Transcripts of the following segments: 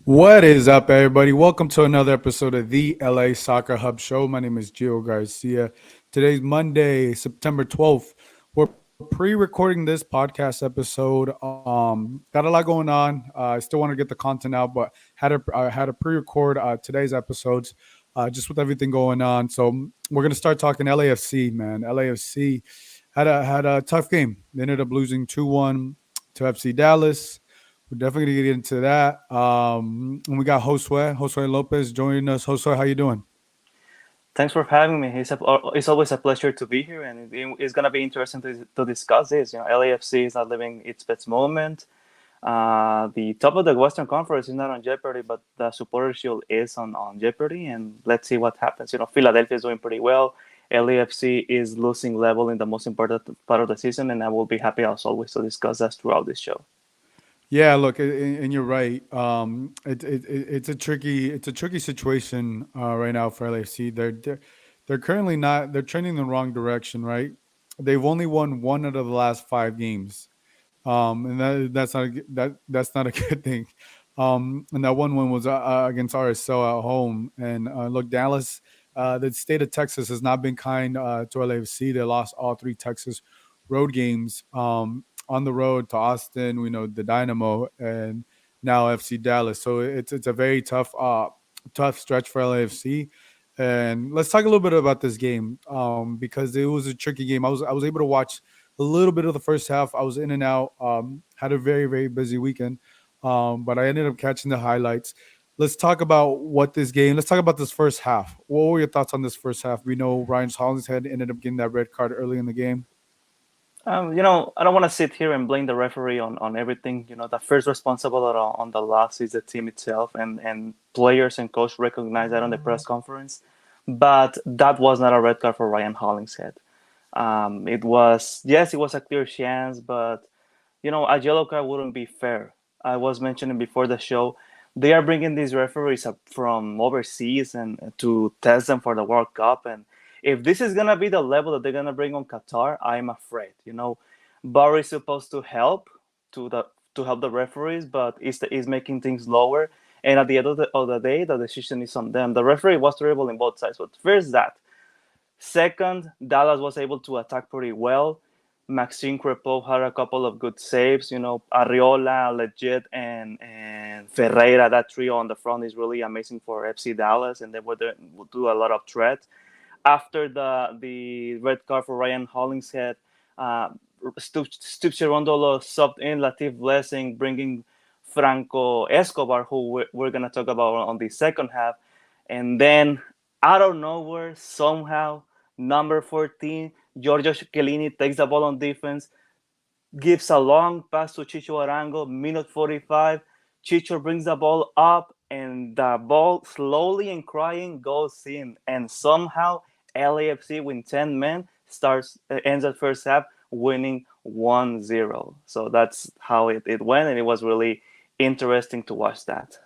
What is up, everybody? Welcome to another episode of the LA Soccer Hub Show. My name is Gio Garcia. Today's Monday, September 12th. We're pre-recording this podcast episode. Got a lot going on. I still want to get the content out, but had a pre-record today's episodes, just with everything going on. So we're gonna start talking LAFC, man. LAFC had a tough game. They ended up losing 2-1 to FC Dallas. We're definitely gonna get into that. And we got Josue Lopez joining us. Josue, how you doing? Thanks for having me. It's always a pleasure to be here, and it's going to be interesting to discuss this. LAFC is not living its best moment. The top of the Western Conference is not on jeopardy, but the Supporters Shield is on jeopardy, and let's see what happens. Philadelphia is doing pretty well. LAFC is losing level in the most important part of the season, and I will be happy, as always, to discuss that throughout this show. Yeah, look, and you're right. It's a tricky situation right now for LAFC. They're currently not. They're trending the wrong direction, right? They've only won one out of the last five games, and that's not a good thing. And that one was against RSL at home. And look, Dallas, the state of Texas has not been kind to LAFC. They lost all three Texas road games. On the road to Austin, we know the Dynamo, and now FC Dallas. So it's a very tough stretch for LAFC. And let's talk a little bit about this game because it was a tricky game. I was able to watch a little bit of the first half. I was in and out. Had a very busy weekend, but I ended up catching the highlights. Let's talk about what this game. Let's talk about this first half. What were your thoughts on this first half? We know Ryan Hollingshead ended up getting that red card early in the game. I don't want to sit here and blame the referee on everything. The first responsible on the loss is the team itself, and players and coach recognize that on the press conference. But that was not a red card for Ryan Hollingshead. It was a clear chance, but a yellow card wouldn't be fair. I was mentioning before the show, they are bringing these referees up from overseas and to test them for the World Cup. And if this is gonna be the level that they're gonna bring on Qatar, I'm afraid. Bar is supposed to help to the to help the referees, but is making things lower. And at the end of the day, the decision is on them. The referee was terrible in both sides. But first that. Second, Dallas was able to attack pretty well. Maxime Crepeau had a couple of good saves. Arriola, Legit, and Ferreira. That trio on the front is really amazing for FC Dallas, and they would do a lot of threat. After the red card for Ryan Hollingshead, uh, Stup Chirondolo subbed in Latif Blessing, bringing Franco Escobar, who we're going to talk about on the second half. And then, out of nowhere, somehow, number 14, Giorgio Chiellini takes the ball on defense, gives a long pass to Chicho Arango, minute 45. Chicho brings the ball up, and the ball slowly and crying goes in. And somehow, LAFC with 10 men ends the first half winning 1-0. So that's how it went, and it was really interesting to watch that.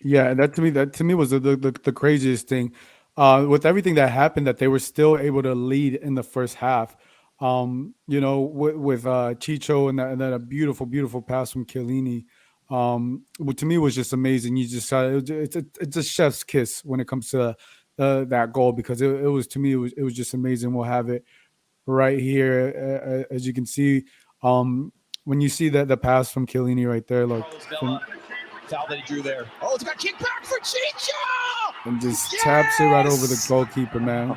Yeah, that to me was the craziest thing. With everything that happened, that they were still able to lead in the first half. With Chicho and then a beautiful pass from Chiellini. What to me was just amazing. You just it's a chef's kiss when it comes to that goal because it was to me it was just amazing. We'll have it right here as you can see. When you see that the pass from Chiellini right there, look from Foul that he drew there. Oh, it's got kicked back for Chicho! and just taps it right over the Yes! goalkeeper, man.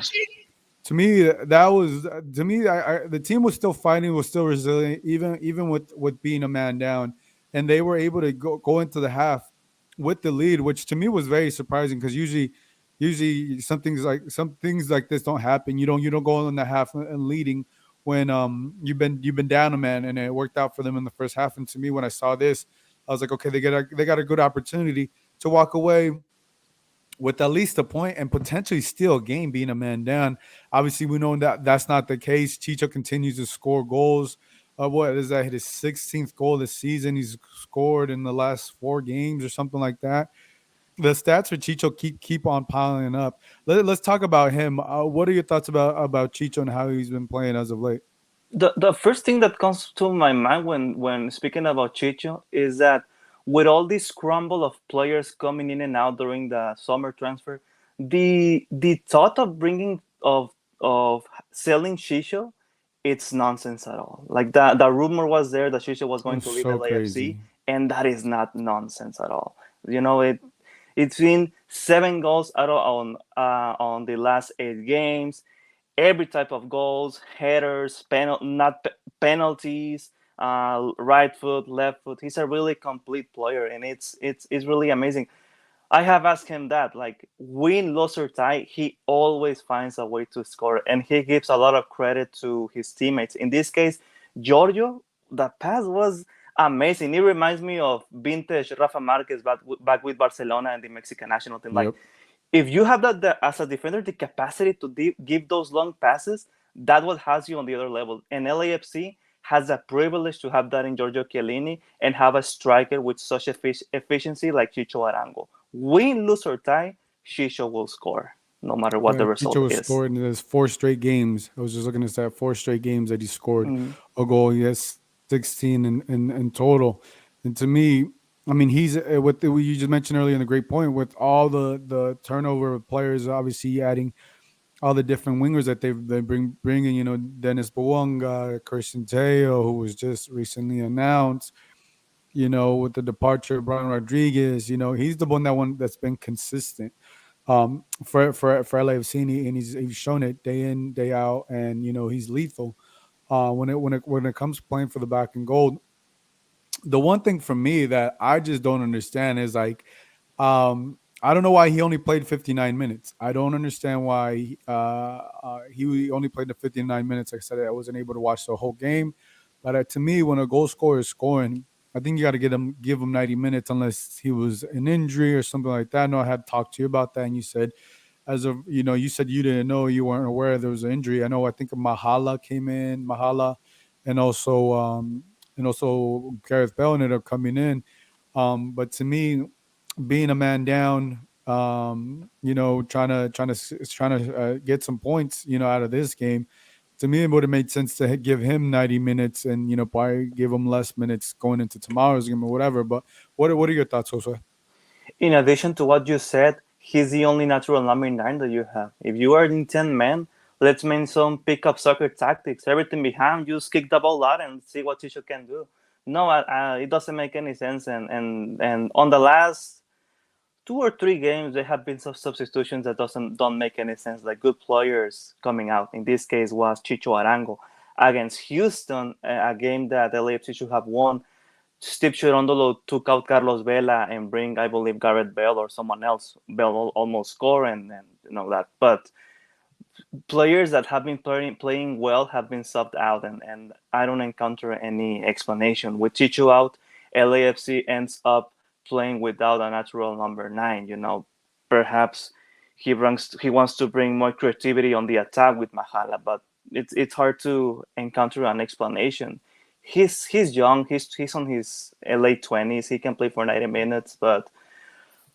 To me, that was to me. The team was still fighting, was still resilient, even with being a man down, and they were able to go into the half with the lead, which to me was very surprising because usually some things like this don't happen. You don't go in the half and leading when you've been down a man, and it worked out for them in the first half. And to me, when I saw this, I was like, okay, they got a good opportunity to walk away with at least a point and potentially steal a game being a man down. Obviously, we know that that's not the case. Chicho continues to score goals. What is that? His 16th goal this season. He's scored in the last four games or something like that. The stats for Chicho keep on piling up. Let's talk about him. What are your thoughts about Chicho and how he's been playing as of late? The first thing that comes to my mind when speaking about Chicho is that with all this scramble of players coming in and out during the summer transfer, the thought of bringing of selling Shisho, it's nonsense at all. Like the rumor was there that Shisho was going It's to leave so LAFC, crazy. and that is not nonsense at all. You know, it's been 7 goals out of, on the last 8 games, every type of goals, headers, not penalties, right foot, left foot. He's a really complete player, and it's really amazing. I have asked him that, like, win, lose or tie, he always finds a way to score, and he gives a lot of credit to his teammates. In this case, Giorgio, the pass was amazing. It reminds me of vintage Rafa Marquez back with Barcelona and the Mexican national team. Like, Yep. if you have that as a defender, the capacity to give those long passes, that what has you on the other level. And LAFC has a privilege to have that in Giorgio Chiellini and have a striker with such efficiency like Chicho Arango. Win, lose or tie, Chicho will score no matter what Yeah, the Chicho result was is. scored in his 4 straight games. I was just looking at that 4 straight games that he scored Mm. a goal. He has 16 in total. And to me, I mean, he's what you just mentioned earlier in the great point with all the turnover of players. Obviously, adding all the different wingers that they bringing. You know, Dennis Bouanga, Christian Teo, who was just recently announced. You know, with the departure of Brian Rodriguez. You know, he's the one that's been consistent for LAFC, and he's shown it day in day out, and you know he's lethal when it comes to playing for the back and gold. The one thing for me that I just don't understand is like, I don't know why he only played 59 minutes. I don't understand why he only played the 59 minutes. Like I said, I wasn't able to watch the whole game, but to me, when a goal scorer is scoring, I think you got to give him 90 minutes unless he was an injury or something like that. I know I had talked to you about that, and you said as of you said you didn't know, you weren't aware there was an injury. I know I think Mahala came in, Mahala, and also Gareth Bale ended up coming in. But to me, being a man down, trying to get some points, out of this game. To me, it would have made sense to give him 90 minutes and probably give him less minutes going into tomorrow's game or whatever. But what are your thoughts, Jose? In addition to what you said, he's the only natural number 9 that you have. If you are in 10 men, let's make some pick-up soccer tactics. Everything behind, just kick the ball out and see what Chicho can do. No, it doesn't make any sense. And on the last 2 or 3 games, there have been some substitutions that don't make any sense. Like good players coming out. In this case, was Chicho Arango against Houston, a game that LAFC should have won. Steve Cherondolo took out Carlos Vela and bring, I believe, Gareth Bale or someone else. Bale almost scored and that. But players that have been playing well have been subbed out, and I don't encounter any explanation. With Chicho out, LAFC ends up playing without a natural number 9. Perhaps he wants to bring more creativity on the attack with Mahala, but it's hard to encounter an explanation. He's young. He's on his late 20s. He can play for 90 minutes, but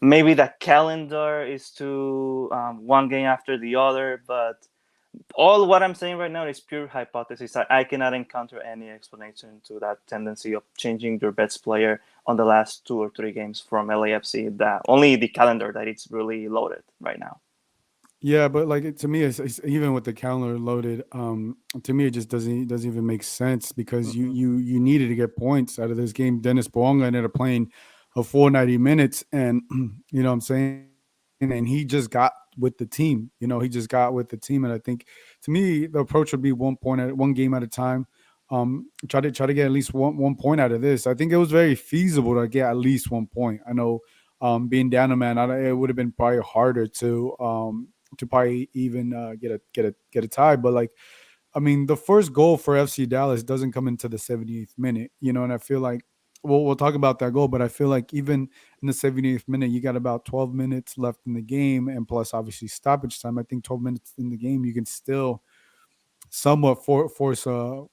maybe the calendar is too one game after the other. But all what I'm saying right now is pure hypothesis. I cannot encounter any explanation to that tendency of changing your best player on the last 2 or 3 games from LAFC. That only the calendar that it's really loaded right now. Yeah, but like to me, it's even with the calendar loaded, to me it just doesn't even make sense because you Mm-mm. you you needed to get points out of this game. Dennis Boanga ended up playing a full 90 minutes, and you know what I'm saying, and he just got with the team. He just got with the team, and I think to me the approach would be one game at a time. Try to get at least one point out of this. I think it was very feasible to get at least 1 point. I know, being down a man, it would have been probably harder to probably even get a tie. But like, I mean, the first goal for FC Dallas doesn't come into the 70th minute, and I feel like we'll talk about that goal, but I feel like even in the 70th minute, you got about 12 minutes left in the game, and plus obviously stoppage time. I think 12 minutes in the game, you can still somewhat force a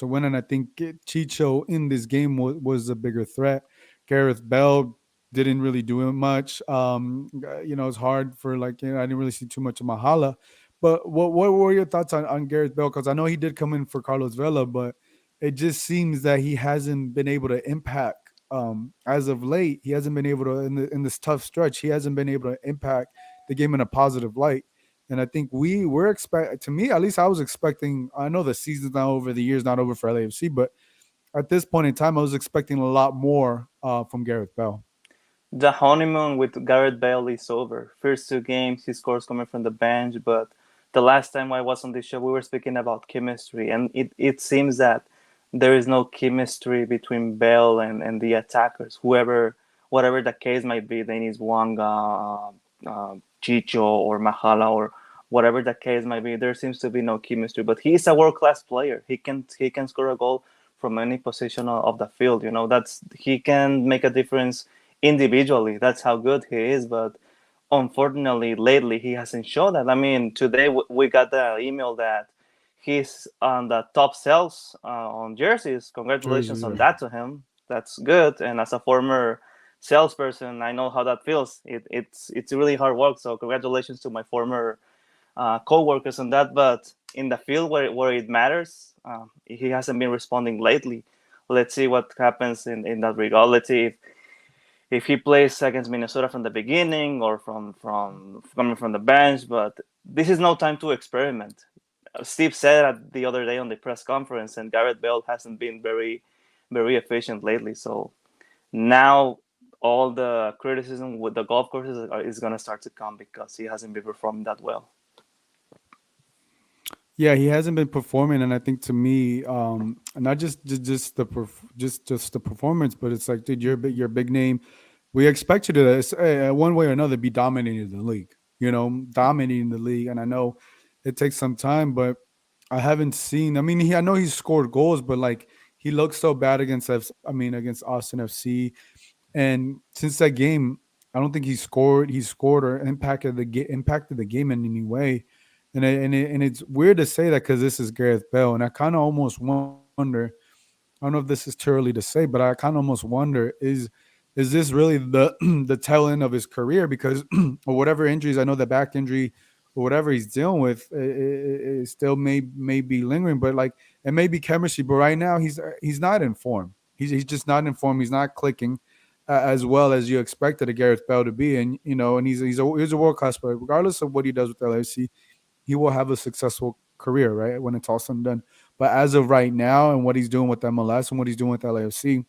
win. And I think Chicho in this game was a bigger threat. Gareth Bell didn't really do much. It's hard for I didn't really see too much of Mahala. But what were your thoughts on Gareth Bell? Because I know he did come in for Carlos Vela, but it just seems that he hasn't been able to impact as of late, he hasn't been able to in this tough stretch. He hasn't been able to impact the game in a positive light. And I think we're expect to me at least I was expecting. I know the season's not over, the year's not over for LAFC, but at this point in time, I was expecting a lot more from Gareth Bell. The honeymoon with Gareth Bale is over. First two games, he scores coming from the bench, but the last time I was on this show, we were speaking about chemistry, and it seems that there is no chemistry between Bale and the attackers. Whatever the case might be, Denis Wanga, Chicho, or Mahala, or whatever the case might be, there seems to be no chemistry. But he is a world class player. He can score a goal from any position of the field. That's he can make a difference individually. That's how good he is. But unfortunately, lately he hasn't shown that. I mean, today we got the email that he's on the top sales on jerseys. Congratulations Jerseys, on yeah. that to him. That's good. And as a former salesperson, I know how that feels. It's really hard work. So congratulations to my former co-workers on that. But in the field where it matters, he hasn't been responding lately. Let's see what happens in that regard. Let's see if he plays against Minnesota from the beginning or from coming from the bench. But this is no time to experiment. Steve said that the other day on the press conference, and Gareth Bale hasn't been very efficient lately. So now all the criticism with the golf courses is going to start to come because he hasn't been performing that well. Yeah, he hasn't been performing, and I think to me, not just the just the performance, but it's like, dude, you're a big name. We expect you to, one way or another, be dominating the league. Dominating the league, and I know it takes some time, but I haven't seen. I mean, I know he's scored goals, but like he looked so bad against against Austin FC, and since that game, I don't think he scored. He scored or impacted the game in any way. And it's weird to say that because this is Gareth Bale, and I kind of almost wonder. I don't know if this is too early to say, but I kind of almost wonder is this really the the tail end of his career because or whatever injuries, I know the back injury or whatever he's dealing with, it still may be lingering, but like it may be chemistry. But right now he's not in form. He's just not in form. He's not clicking as well as you expected a Gareth Bell to be, and and he's a world class player, regardless of what he does with LAFC. He will have a successful career, right, when it's all said and done. But as of right now, and what he's doing with MLS and what he's doing with LAFC,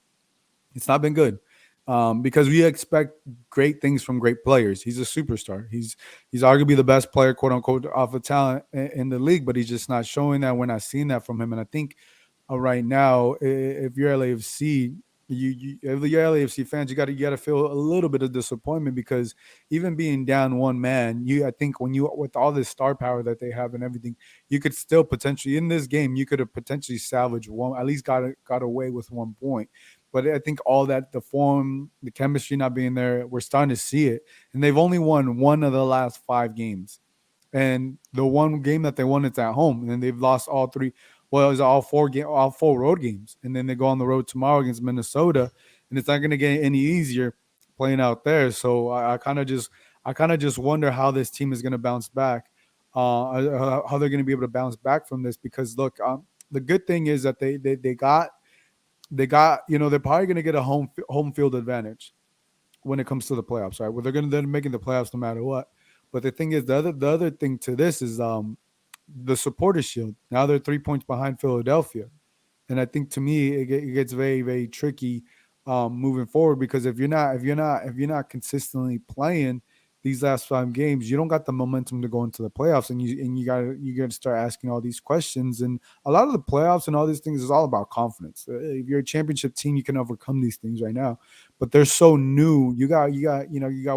it's not been good. Because we expect great things from great players. He's a superstar. He's arguably the best player, quote unquote, off of talent in the league, but he's just not showing that. We're not seeing that from him. And I think right now, if you're LAFC, if you're LAFC fans, you got to feel a little bit of disappointment because even being down one man, I think when you with all this star power that they have and everything, you could still potentially in this game you could have potentially salvaged one, at least got away with 1 point. But I think all that the form, the chemistry not being there, we're starting to see it, and they've only won one of the last 5 games. And the one game that they won, it's at home, and then they've lost all three. Well, it was all 4 road games, and then they go on the road tomorrow against Minnesota, and it's not going to get any easier playing out there. So I kind of just wonder how this team is going to bounce back, how they're going to be able to bounce back from this. Because look, the good thing is that they got they're probably going to get a home field advantage when it comes to the playoffs, right? Well, they're making the playoffs no matter what. But the thing is, the other thing to this is the supporter shield. Now they're 3 points behind Philadelphia, and I think to me it gets very very tricky moving forward because if you're not consistently playing these last 5 games, you don't got the momentum to go into the playoffs, and you got to start asking all these questions. And a lot of the playoffs and all these things is all about confidence. If you're a championship team, you can overcome these things right now, but they're so new. You got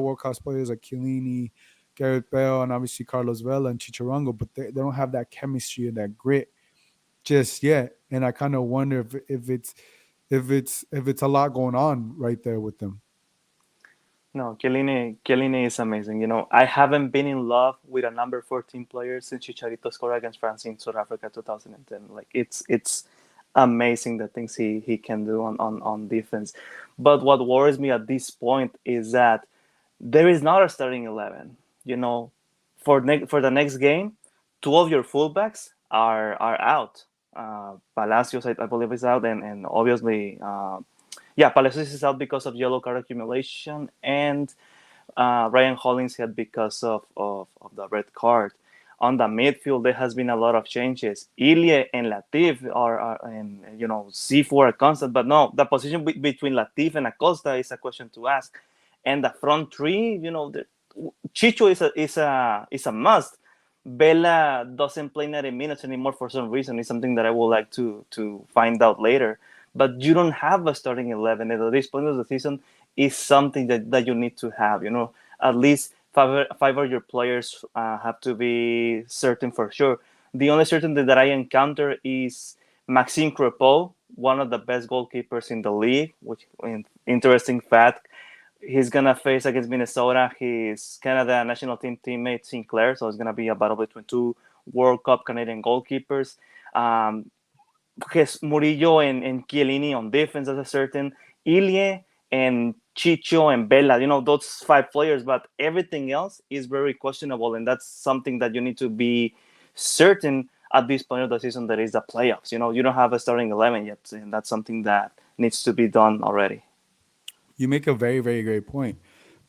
world class players like Chiellini, Gareth Bale, and obviously Carlos Vela and Chicharrongo, but they don't have that chemistry and that grit just yet. And I kind of wonder if it's a lot going on right there with them. No, Chiellini is amazing. I haven't been in love with a number 14 player since Chicharito scored against France in South Africa 2010. Like it's amazing the things he can do on defense. But what worries me at this point is that there is not a starting 11. For the next game, two of your fullbacks are out. Palacios, I believe, is out, and obviously Yeah, Palacios is out because of yellow card accumulation, and Ryan Hollins had because of the red card. On the midfield, there has been a lot of changes. Ilya and Latif are and C4 are constant, but no, the position between Latif and Acosta is a question to ask. And the front three, Chicho is a must. Bella doesn't play 90 minutes anymore for some reason. It's something that I would like to find out later. But you don't have a starting 11 at this point of the season. Is something that you need to have. At least five of your players have to be certain for sure. The only certainty that I encounter is Maxime Crepeau, one of the best goalkeepers in the league. Which, interesting fact, he's gonna face against Minnesota his Canada national team teammate Sinclair. So it's gonna be a battle between two World Cup Canadian goalkeepers. Um, Murillo and Chiellini on defense, that's a certain. Ilie and Chicho and Bella, those five players, but everything else is very questionable, and that's something that you need to be certain at this point of the season, that is the playoffs. You don't have a starting 11 yet, and that's something that needs to be done already. You make a very, very great point.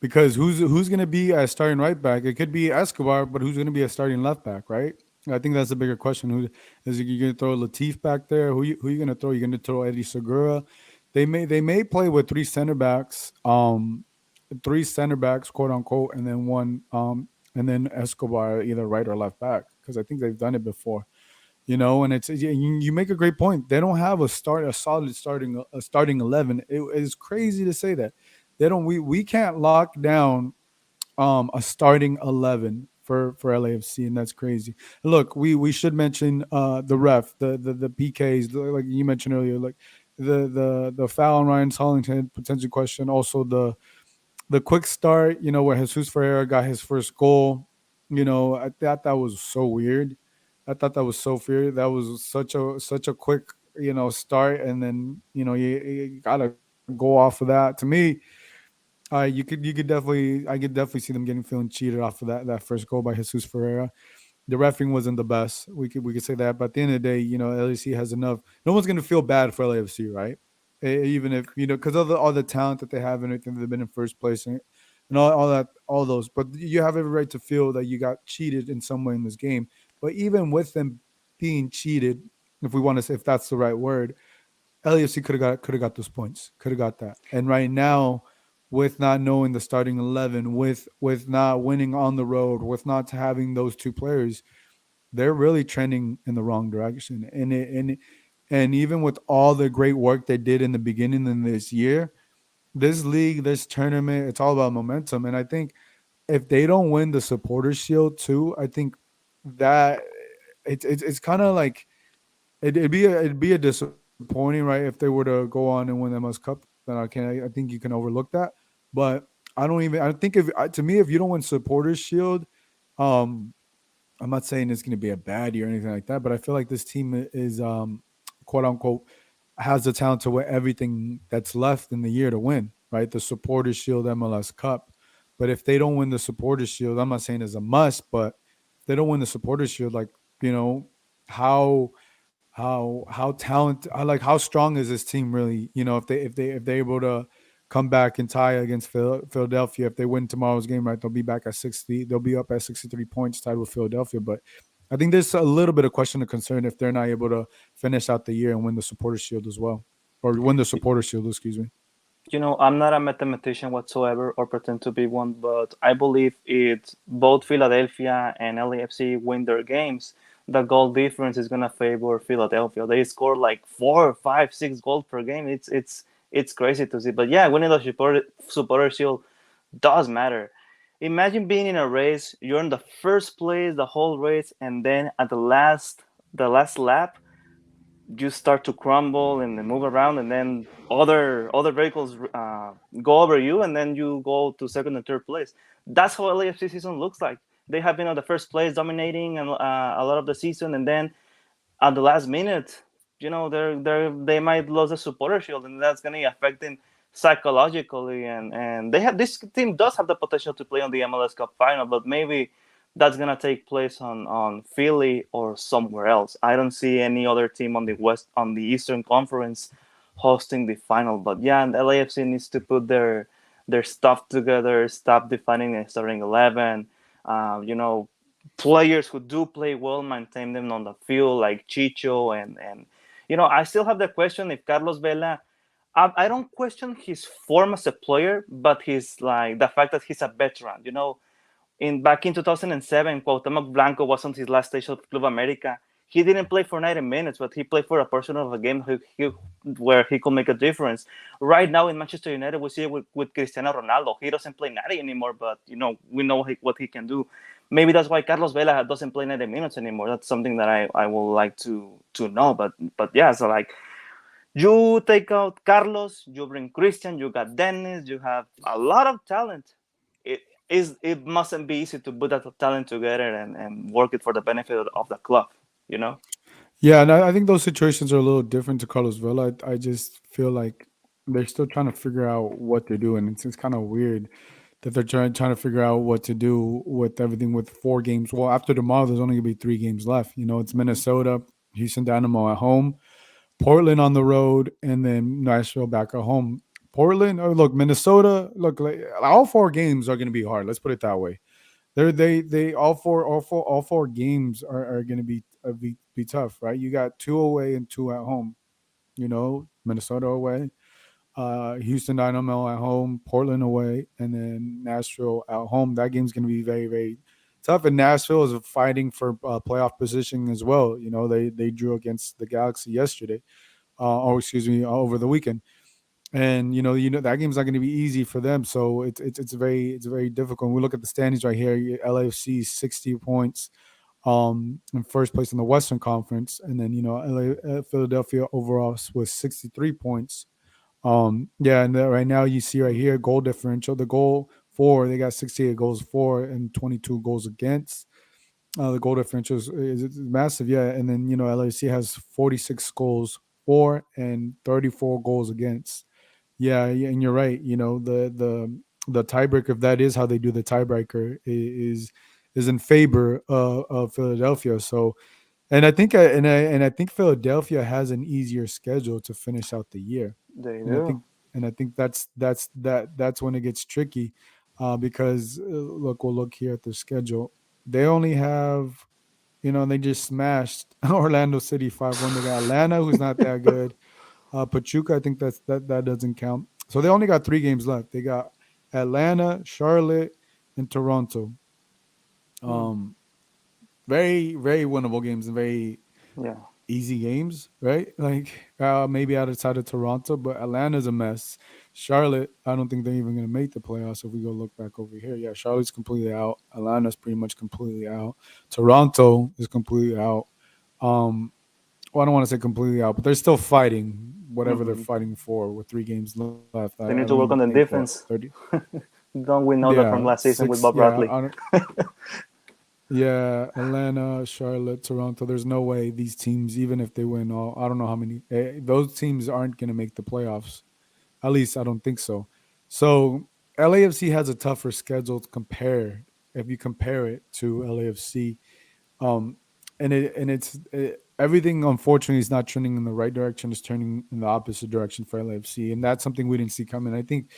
Because who's going to be a starting right back? It could be Escobar, but who's going to be a starting left back, right? I think that's a bigger question. Who is you going to throw Latif back there? Who you going to throw? You're going to throw Eddie Segura. They may play with three center backs, quote unquote, and then one and then Escobar either right or left back, because I think they've done it before. And you make a great point. They don't have a solid starting 11. It's crazy to say that they don't. We can't lock down a starting 11 for LAFC, and that's crazy. Look, we should mention the ref, the PKs, like you mentioned earlier, like the foul on Ryan Hollington potential question. Also the quick start, where Jesus Ferreira got his first goal. I thought that was so weird. I thought that was so weird. That was such a quick, start, and then you gotta go off of that. To me, I could definitely see them feeling cheated off of that first goal by Jesus Ferreira. The refereeing wasn't the best. We could say that, but at the end of the day, LAFC has enough. No one's gonna feel bad for LAFC, right? Even if because of all the talent that they have and everything, they've been in first place and all that, all those. But you have every right to feel that you got cheated in some way in this game. But even with them being cheated, if we want to say, if that's the right word, LAFC could have got those points, could have got that. And right now, with not knowing the starting 11, with not winning on the road, with not having those two players, they're really trending in the wrong direction. And even with all the great work they did in the beginning in this year, this league, this tournament, it's all about momentum. And I think if they don't win the Supporters Shield too, I think that it's kind of like it'd be a disappointing, right? If they were to go on and win the MLS Cup, then I think you can overlook that. But I think to me, if you don't win Supporters Shield, um, I'm not saying it's going to be a bad year or anything like that, but I feel like this team is quote unquote has the talent to win everything that's left in the year to win, right? The Supporters Shield, MLS Cup. But if they don't win the Supporters Shield, I'm not saying it's a must, but if they don't win the Supporters Shield, like you know how how talent like how strong is this team really? If they're able to come back and tie against Philadelphia, if they win tomorrow's game, right, they'll be back at 60. They'll be up at 63 points, tied with Philadelphia. But I think there's a little bit of question of concern if they're not able to finish out the year and win the Supporters Shield as well, or win the Supporters Shield. Excuse me. I'm not a mathematician whatsoever or pretend to be one, but I believe it's both Philadelphia and LAFC win their games, the goal difference is gonna favor Philadelphia. They score like 4, 5, 6 goals per game. It's crazy to see. But yeah, winning the supporter shield does matter. Imagine being in a race, you're in the first place the whole race, and then at the last lap, you start to crumble and then move around, and then other vehicles go over you, and then you go to second and third place. That's how LAFC season looks like. They have been on the first place, dominating and a lot of the season, and then at the last minute, they might lose the supporter shield, and that's going to affect them psychologically. And this team does have the potential to play on the MLS Cup final, but maybe that's going to take place on Philly or somewhere else. I don't see any other team on the Eastern Conference hosting the final. But yeah, and LAFC needs to put their stuff together, stop defining a starting 11. You know, players who do play well, maintain them on the field, like Chicho and you know, I still have the question if Carlos Vela. I don't question his form as a player, but his like the fact that he's a veteran. You know, in back in 2007, Cuauhtemoc Blanco was on his last stage of Club America. He didn't play for 90 minutes, but he played for a portion of a game where he could make a difference. Right now in Manchester United, we see it with Cristiano Ronaldo. He doesn't play 90 anymore, but you know we know what he can do. Maybe that's why Carlos Vela doesn't play 90 minutes anymore. That's something that I would like to know. But yeah, so like you take out Carlos, you bring Christian, you got Dennis, you have a lot of talent. It mustn't be easy to put that talent together and work it for the benefit of the club, you know? Yeah, and I think those situations are a little different to Carlos Vela. I just feel like they're still trying to figure out what they're doing. It's kind of weird that they're trying to figure out what to do with everything with 4 games. Well, after tomorrow, there's only gonna be 3 games left. You know, it's Minnesota, Houston Dynamo at home, Portland on the road, and then Nashville back at home. Portland, oh, look, Minnesota, look, like, all 4 games are gonna be hard. Let's put it that way. They all four games are going to be tough, right? You got 2 away and 2 at home. You know, Minnesota away, Houston Dynamo at home, Portland away, and then Nashville at home. That game's going to be very very tough. And Nashville is fighting for playoff position as well. You know, they drew against the Galaxy yesterday, or excuse me, over the weekend. And you know that game's not going to be easy for them. So it's very difficult. When we look at the standings right here, LAFC 60 points, in first place in the Western Conference, and then Philadelphia overall with 63 points. Yeah, and right now you see right here goal differential. The goal for they got 68 goals for and 22 goals against. The goal differential is massive, yeah. And then LAFC has 46 goals for and 34 goals against. Yeah, yeah, and you're right. You know, the tiebreaker, if that is how they do the tiebreaker, is in favor of Philadelphia. So, and I think Philadelphia has an easier schedule to finish out the year, They and I do. think and I think that's when it gets tricky, because look, we'll look here at their schedule. They only have, they just smashed Orlando City 5-1. They got Atlanta, who's not that good. Pachuca, I think that doesn't count. So they only got 3 games left. They got Atlanta, Charlotte, and Toronto. Mm, Um, very very winnable games and very yeah. easy games, right? Like maybe outside of Toronto, but Atlanta's a mess. Charlotte, I don't think they're even going to make the playoffs. If we go look back over here, yeah, Charlotte's completely out. Atlanta's pretty much completely out. Toronto is completely out. Um, well, I don't want to say completely out, but they're still fighting whatever they're Hmm. fighting for with 3 games left. I They don't need to even work on think the what defense. 30. Don't we know that Yeah, from last season with 6. Bob Yeah, Bradley? yeah, Atlanta, Charlotte, Toronto. There's no way these teams, even if they win all, I don't know how many. Those teams aren't going to make the playoffs. At least I don't think so. So LAFC has a tougher schedule compared if you compare it to LAFC. Um, everything unfortunately is not trending in the right direction. It's turning in the opposite direction for LAFC, and that's something we didn't see coming. I think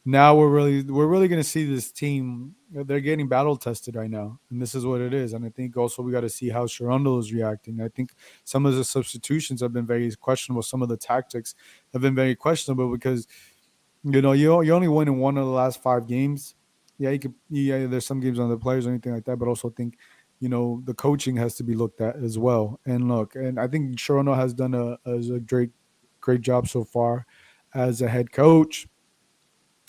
now we're really going to see this team. They're getting battle tested right now, and this is what it is. And I think also we got to see how Sharonda is reacting. I think some of the substitutions have been very questionable. Some of the tactics have been very questionable because you only win in one of the last 5 games. Yeah, you could. Yeah, there's some games on the players or anything like that, but also think, the coaching has to be looked at as well. And look, and I think Sharono has done a great job so far as a head coach,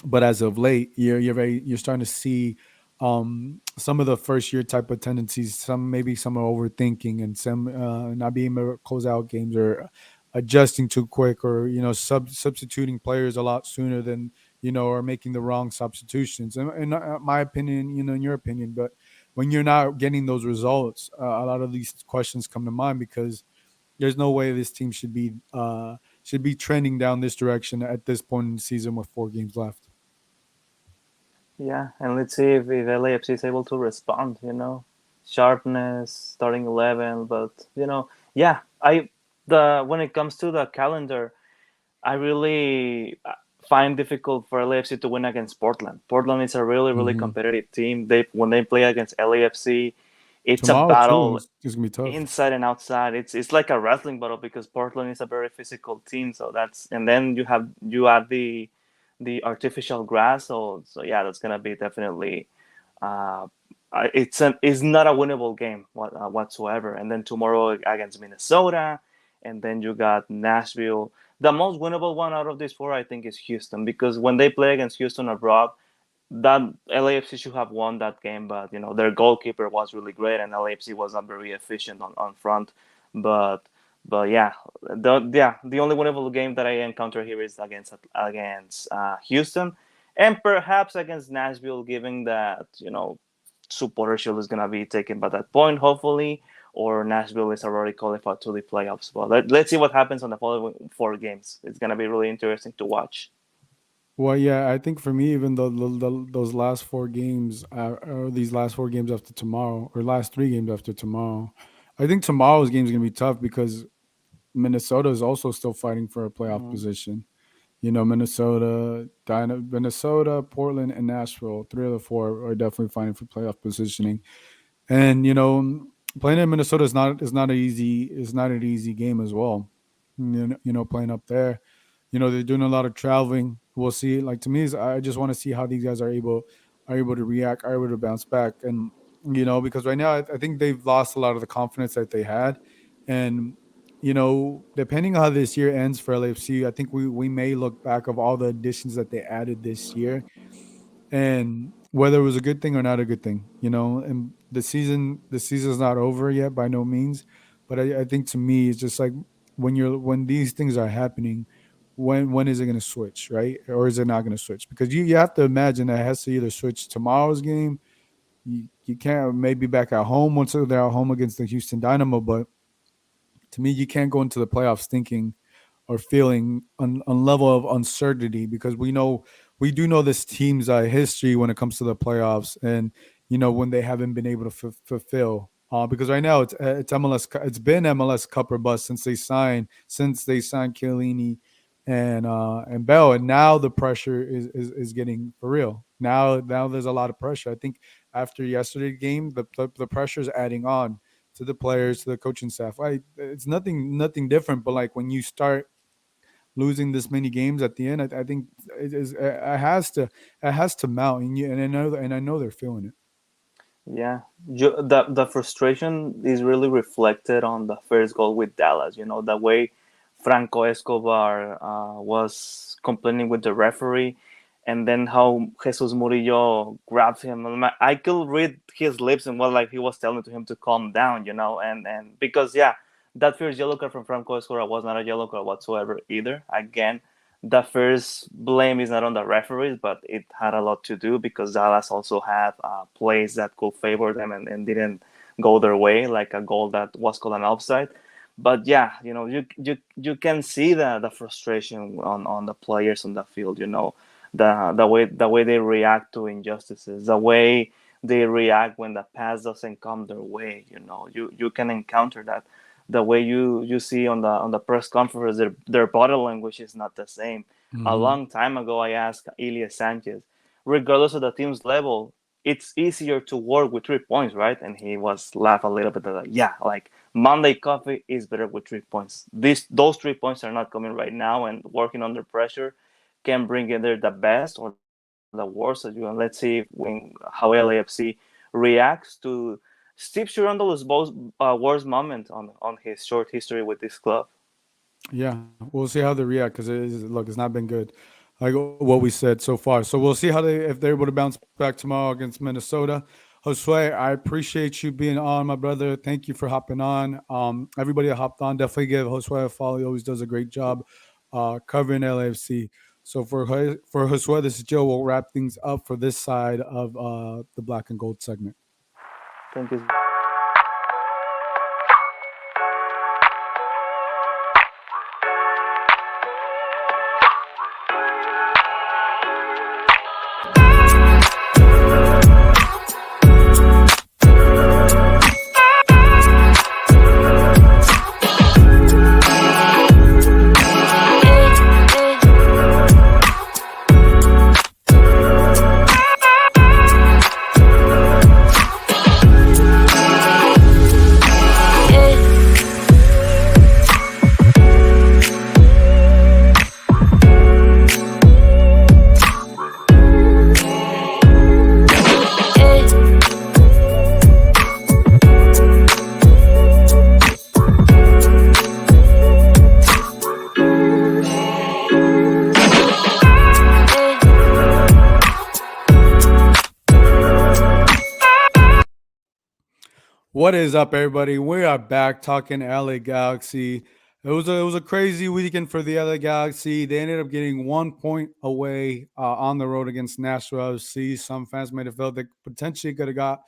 but as of late, you're starting to see some of the first year type of tendencies. Some are overthinking, and some not being able to close out games, or adjusting too quick, or substituting players a lot sooner than or making the wrong substitutions. In my opinion, in your opinion, but when you're not getting those results, a lot of these questions come to mind, because there's no way this team should be trending down this direction at this point in the season with 4 games left. Yeah, and let's see if LAFC is able to respond. Sharpness, starting 11, but yeah, I the when it comes to the calendar, I really find difficult for LAFC to win against Portland. Portland is a really, really Hmm. competitive team. They when they play against LAFC, it's a Tomorrow too battle is gonna be tough. inside and outside. It's like a wrestling battle because Portland is a very physical team. So that's and then you add the artificial grass. So yeah, that's gonna be definitely uh, it's not a winnable game whatsoever. And then tomorrow against Minnesota, and then you got Nashville. The most winnable one out of these four, I think, is Houston because when they play against Houston abroad, that LAFC should have won that game, but their goalkeeper was really great, and LAFC was not very efficient on front. But yeah, the only winnable game that I encounter here is against Houston, and perhaps against Nashville, given that supporter shield is gonna be taken by that point, hopefully, or Nashville is already qualified to the playoffs. But let's see what happens on the following four games. It's gonna be really interesting to watch. Well, yeah, I think for me, even though those last four games, or these last four games after tomorrow, or last three games after tomorrow, I think tomorrow's game is gonna be tough because Minnesota is also still fighting for a playoff Mhm. position. Minnesota, Portland, and Nashville. Three of the four are definitely fighting for playoff positioning. And playing in Minnesota is not an easy game as well. Playing up there, they're doing a lot of traveling. We'll see. Like to me, I just want to see how these guys are able to react, are able to bounce back, and because right now I think they've lost a lot of the confidence that they had, and depending on how this year ends for LAFC, I think we may look back of all the additions that they added this year and whether it was a good thing or not a good thing, and the season's not over yet by no means, but I think to me it's just like when these things are happening, when is it going to switch, right, or is it not going to switch? Because you have to imagine that it has to either switch tomorrow's game. You can't maybe back at home once they're at home against the Houston Dynamo, but to me you can't go into the playoffs thinking or feeling on level of uncertainty because we do know this team's history when it comes to the playoffs and when they haven't been able to fulfill because right now it's it's been MLS Cup or bust since they signed Chiellini and Bell, and now the pressure is getting for real. Now there's a lot of pressure. I think after yesterday's game, the pressure is adding on to the players, to the coaching staff. It's nothing different, but like when you start losing this many games at the end, I think it has to mount, and I know they're feeling it. Yeah, the frustration is really reflected on the first goal with Dallas. The way Franco Escobar was complaining with the referee, and then how Jesus Murillo grabbed him. I could read his lips and what like he was telling to him to calm down. And because yeah, that first yellow card from Franco Escobar was not a yellow card whatsoever either. Again, the first blame is not on the referees, but it had a lot to do because Dallas also had plays that could favor them and didn't go their way, like a goal that was called an offside. But yeah, you can see the frustration on the players on the field. The way they react to injustices, the way they react when the pass doesn't come their way. You can encounter that the way you see on the press conference, their body language is not the same. A Hmm. long time ago, I asked Elias Sanchez, regardless of the team's level, it's easier to work with 3 points, right? And he was laugh a little bit like, yeah, like Monday coffee is better with 3 points. Those 3 points are not coming right now, and working under pressure can bring either the best or the worst of you. And let's see how LAFC reacts to Steve Cherundolo's worst moment on his short history with this club. Yeah, we'll see how they react because it's not been good, like what we said so far. So we'll see if they're able to bounce back tomorrow against Minnesota. Josue, I appreciate you being on, my brother. Thank you for hopping on. Everybody that hopped on, definitely give Josue a follow. He always does a great job covering LAFC. So for Josue, this is Joe. We'll wrap things up for this side of the Black and Gold segment. Thank you. What is up, everybody? We are back talking LA Galaxy. It was a crazy weekend for the LA Galaxy. They ended up getting 1 point away on the road against Nashville FC. Some fans might have felt they potentially could have got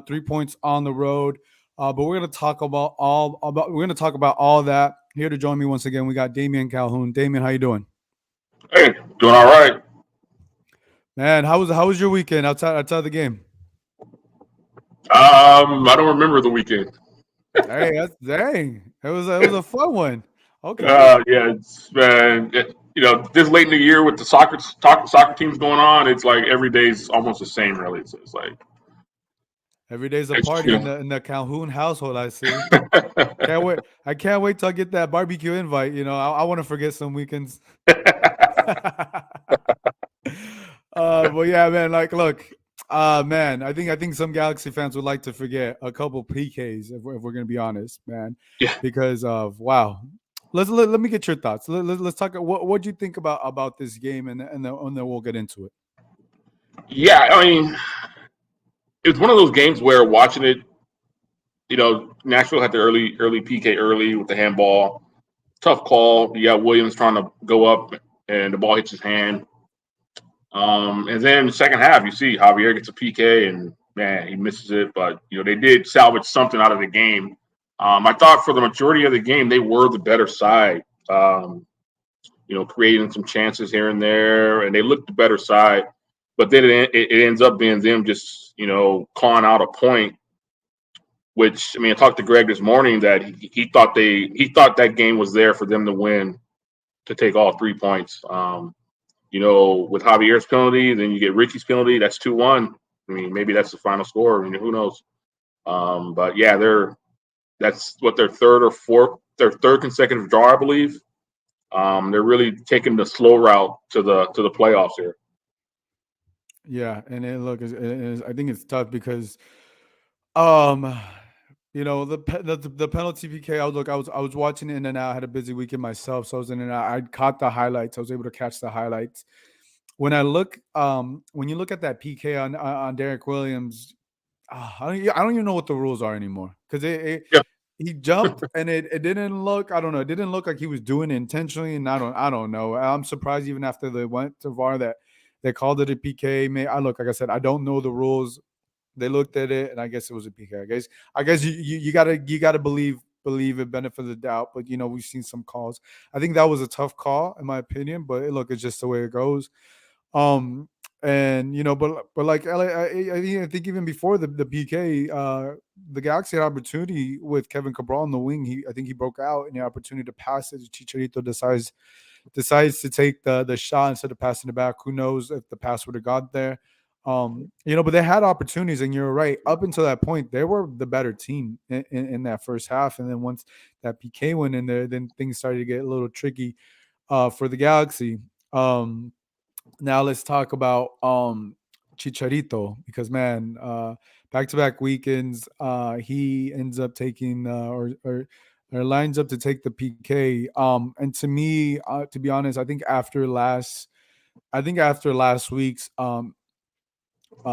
3 points on the road. But we're gonna talk about all that. Here to join me once again, we got Damian Calhoun. Damian, how you doing? Hey, doing all right. Man, how was your weekend outside the game? I don't remember the weekend. Hey, that's dang. It was a fun one. Okay. Yeah, it's been this late in the year with the soccer teams going on. It's like every day's almost the same. Really, it's like Every day's a it's party in the Calhoun household. I see. Can't wait. I can't wait till I get that barbecue invite. I want to forget some weekends. But yeah, man. Like, look, man. I think some Galaxy fans would like to forget a couple PKs if we're gonna be honest, man. yeah, Because of wow. Let me get your thoughts. Let's talk. What do you think about this game, and then we'll get into it. yeah. I mean, it's one of those games where watching it, Nashville had the early PK early with the handball. Tough call. You got Williams trying to go up, and the ball hits his hand. And then the second half, you see Javier gets a PK, and man, he misses it. But they did salvage something out of the game. I thought for the majority of the game, they were the better side. Creating some chances here and there, and they looked the better side. But then it ends up being them just clawing out a point. Which, I mean, I talked to Greg this morning that he thought that game was there for them to win, to take all 3 points. With Javier's penalty, then you get Riqui's penalty. That's 2-1. I mean, maybe that's the final score. I mean, who knows? But yeah, that's what their third consecutive draw, I believe. They're really taking the slow route to the playoffs here. Yeah, and I think it's tough because, um, the penalty PK. I was watching in and out. I had a busy weekend myself, so I was in and out. I caught the highlights. I was able to catch the highlights. When you look at that PK on Derek Williams, I don't even know what the rules are anymore because Yeah. he jumped and it didn't look. I don't know. It didn't look like he was doing it intentionally, and I don't know. I'm surprised even after they went to VAR that they called it a PK. Like I said, I don't know the rules. They looked at it, and I guess it was a PK. I guess you gotta believe it, benefit of the doubt. But we've seen some calls. I think that was a tough call in my opinion. But look, it's just the way it goes. Um, and but like I think even before the PK, the Galaxy had opportunity with Kevin Cabral in the wing. I think he broke out and the opportunity to pass it. Chicharito decides to take the shot instead of passing it back. Who knows if the pass would have got there? But they had opportunities, and you're right. Up until that point, they were the better team in that first half, and then once that PK went in there, then things started to get a little tricky for the Galaxy. Now let's talk about Chicharito because man, back-to-back weekends, he ends up taking or lines up to take the PK. And to me, to be honest, I think after last week's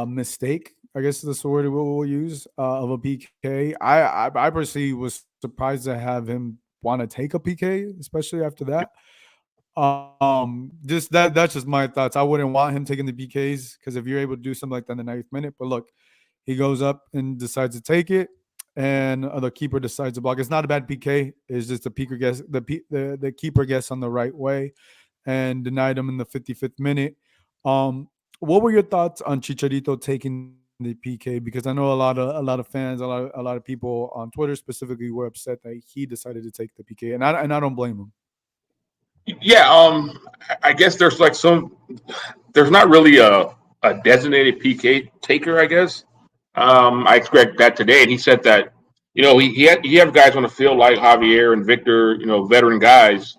mistake, I guess that's the word we'll use of a PK. I personally was surprised to have him want to take a PK, especially after that. Just that's just my thoughts. I wouldn't want him taking the PKs because if you're able to do something like that in the 90th minute, but look, he goes up and decides to take it, and the keeper decides to block. It's not a bad PK. It's just the keeper gets on the right way and denied him in the 55th minute. What were your thoughts on Chicharito taking the PK? Because I know a lot of fans, a lot of people on Twitter specifically were upset that he decided to take the PK, and I don't blame him. Yeah, I guess there's there's not really a designated PK taker, I guess. I expect that today, and he said that he have guys on the field like Javier and Victor, veteran guys.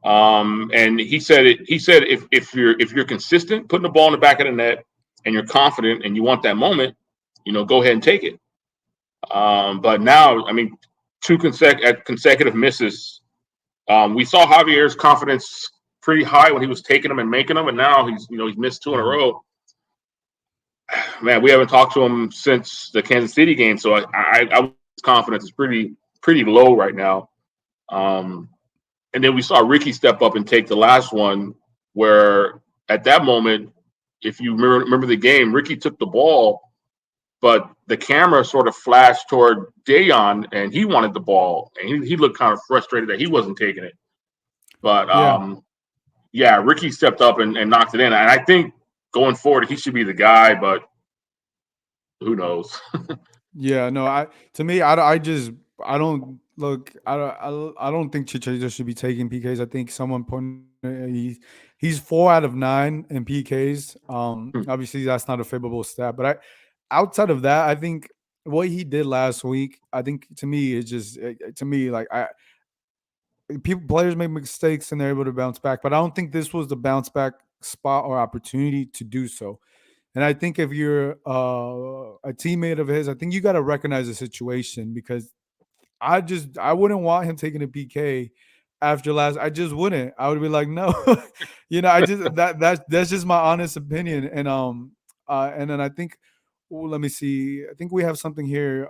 And he said if you're consistent, putting the ball in the back of the net, and you're confident, and you want that moment, go ahead and take it. But now, I mean, two consecutive misses. We saw Javier's confidence pretty high when he was taking them and making them, and now he's missed two in a row. Man, we haven't talked to him since the Kansas City game, so I confidence is pretty low right now. Um, and then we saw Ricky step up and take the last one, where at that moment, if you remember the game, Ricky took the ball, but the camera sort of flashed toward Dayon, and he wanted the ball, and he looked kind of frustrated that he wasn't taking it. But Yeah. yeah, Ricky stepped up and knocked it in, and I think going forward he should be the guy, but who knows? Yeah, no, I don't look, I don't think Chicharito should be taking PKs. I think someone pointed, he's 4 out of 9 in PKs. Obviously that's not a favorable stat, but outside of that, I think what he did last week, I think to me it's just to me like players make mistakes and they're able to bounce back, but I don't think this was the bounce back spot or opportunity to do so. And I think if you're a teammate of his, I think you got to recognize the situation because I wouldn't want him taking a PK after last. I just wouldn't. I would be like, no, I just that's just my honest opinion. And then I think, let me see. I think we have something here.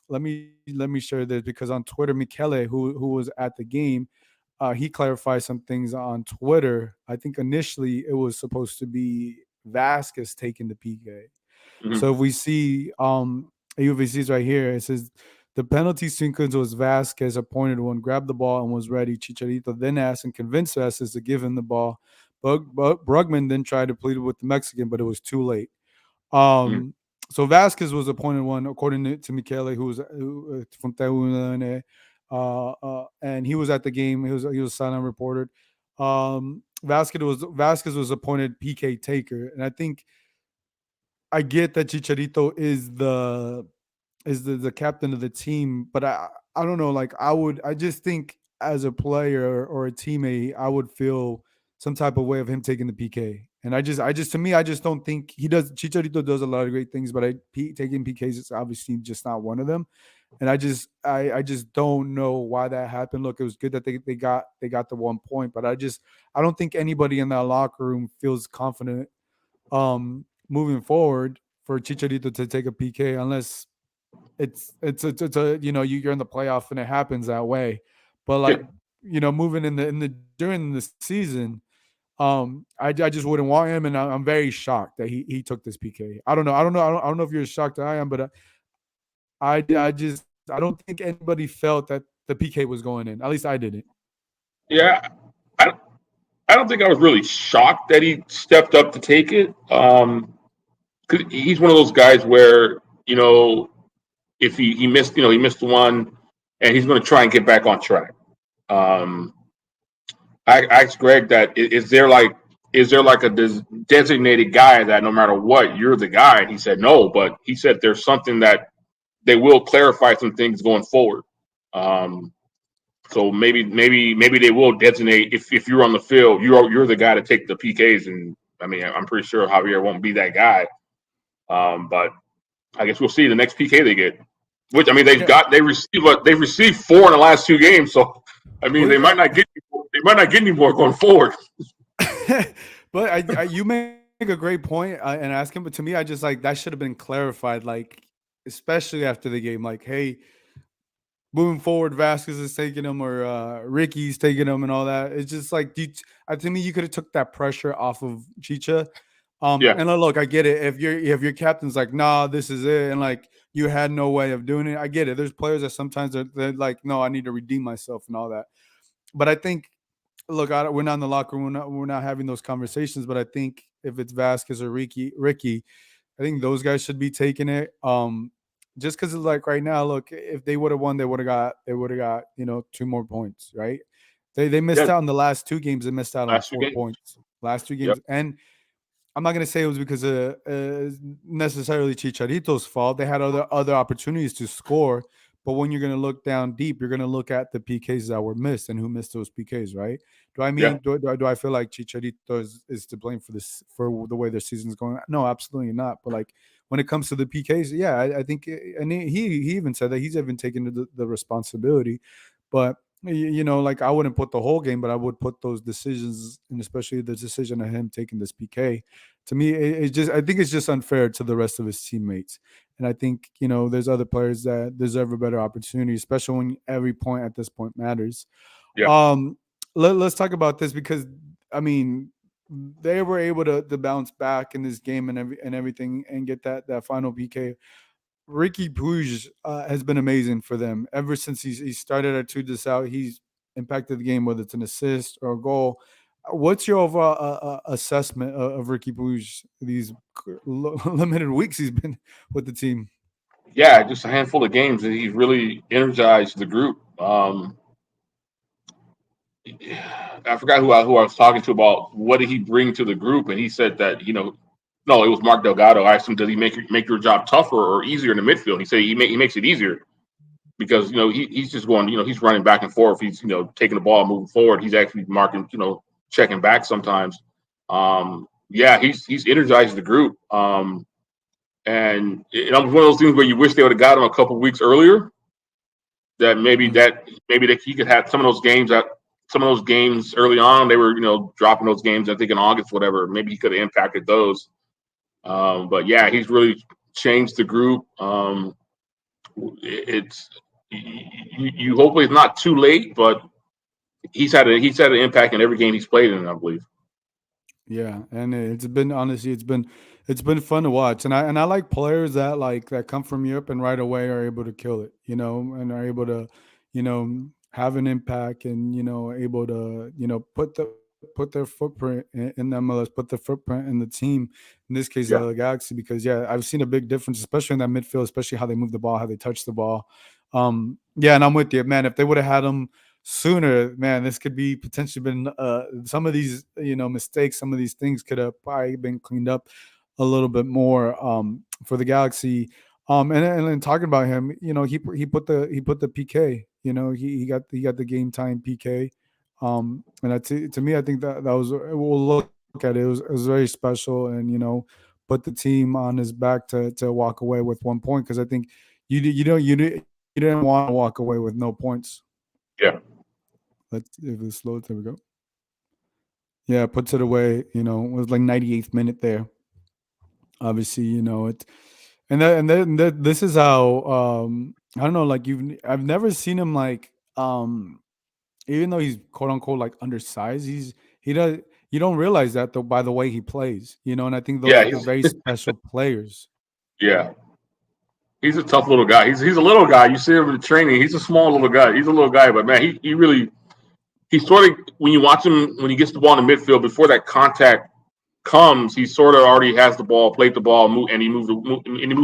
Let me share this because on Twitter, Michele, who was at the game, he clarified some things on Twitter. I think initially it was supposed to be Vasquez taking the PK. Mhm, So if we see UVC's right here, it says the penalty sequence was Vasquez appointed one, grabbed the ball and was ready. Chicharito then asked and convinced Vasquez to give him the ball. But Brugman then tried to plead with the Mexican, but it was too late. mhm, Um, so Vasquez was appointed one, according to Michele, from Tehuane, and he was at the game. He was silent reported. Vasquez was appointed PK taker, and I think I get that Chicharito is the captain of the team, but I don't know. Like I just think as a player or a teammate, I would feel some type of way of him taking the PK. And I just to me, I just don't think he does. Chicharito does a lot of great things, but taking PKs is obviously just not one of them. And I just don't know why that happened. Look, it was good that they got the 1 point, but I don't think anybody in that locker room feels confident moving forward for Chicharito to take a PK unless it's a you're in the playoff and it happens that way. But yeah, like moving in the during the season, I just wouldn't want him, and I'm very shocked that he took this PK. I don't know if you're as shocked as I am, but I don't think anybody felt that the PK was going in. At least I didn't. yeah. I I don't think I was really shocked that he stepped up to take it. 'Cause he's one of those guys where if he missed he missed one, and he's going to try and get back on track. Um, I asked Greg that is there like a designated guy that no matter what you're the guy, and he said no, but he said there's something that they will clarify some things going forward. Um, so maybe they will designate if you're on the field, you're the guy to take the PKs, and I mean I'm pretty sure Javier won't be that guy. But I guess we'll see the next PK they get. Which I mean Yeah. they've received 4 in the last 2 games, so I mean Well, they might not get any more going forward. but you make a great point and ask him. But to me, I just like that should have been clarified, like especially after the game. Like, hey, moving forward, Vasquez is taking him or Ricky's taking him and all that. It's just like to me, you could have took that pressure off of Chicha. Yeah, And look, I get it. If your captain's like, nah, this is it, and like you had no way of doing it, I get it. There's players that sometimes they're like, no, I need to redeem myself and all that. But I think, look, we're not in the locker room. We're not having those conversations. But I think if it's Vasquez or Ricky, I think those guys should be taking it. Just because like right now, look, if they would have won, they would have got 2 more points, right? They missed yeah. out in the last 2 games. They missed out on Last 2 four games. points. Last two Yep. games, and I'm not gonna say it was because of necessarily Chicharito's fault. They had other opportunities to score, but when you're gonna look down deep, you're gonna look at the PKs that were missed and who missed those PKs, right? Do I Yeah. mean do I feel like Chicharito is to blame for this for the way their season's going? No, absolutely not. But like when it comes to the PKs, yeah, I think, and he even said that he's even taken the responsibility. But like I wouldn't put the whole game, but I would put those decisions, and especially the decision of him taking this PK. To me, it's just I think it's just unfair to the rest of his teammates, and I think there's other players that deserve a better opportunity, especially when every point at this point matters. Yeah, Um, let's talk about this because I mean they were able to bounce back in this game and everything and get that final PK. Riqui Puig has been amazing for them ever since he started at two this out. He's impacted the game whether it's an assist or a goal. What's your overall assessment of Riqui Puig these limited weeks he's been with the team? yeah, just a handful of games, and he's really energized the group. I forgot who I was talking to about what did he bring to the group, and he said that no, it was Mark Delgado. I asked him, does he make your job tougher or easier in the midfield? He said he makes it easier because he's just going, he's running back and forth. He's taking the ball, moving forward. He's actually marking, checking back sometimes. Yeah, he's energized the group. And it was one of those things where you wish they would have got him a couple weeks earlier. That he could have some of those games early on. They were dropping those games. I think in August, whatever. Maybe he could have impacted those. But yeah, he's really changed the group. It's you hopefully it's not too late, but he's had an impact in every game he's played in, I believe. Yeah, and it's been honestly, it's been fun to watch, and I like players that come from Europe and right away are able to kill it, and are able to, have an impact and able to put their footprint in the MLS, put their footprint in the team. In this case, Yeah, the Galaxy, because yeah, I've seen a big difference, especially in that midfield, especially how they move the ball, how they touch the ball. Yeah, and I'm with you, man. If they would have had them sooner, man, this could be potentially been some of these, mistakes, some of these things could have probably been cleaned up a little bit more for the Galaxy. And then talking about him, he put the PK. He got the game time PK. And to me, I think that was we'll look at it. It was very special, and put the team on his back to walk away with 1 point because I think you didn't want to walk away with no points. yeah, Let's if it's slow. There we go. Yeah, puts it away. It was like 98th minute there. Obviously, it, and then this is how I don't know. Like I've never seen him like even though he's quote unquote like undersized, he does you don't realize that though by the way he plays. And I think yeah. they're very special players. Yeah, he's a tough little guy. He's a little guy. You see him in training. He's a small little guy. He's a little guy, but man, he really he's sort of when you watch him when he gets the ball in the midfield before that contact comes, he sort of already has the ball, played the ball, and he moves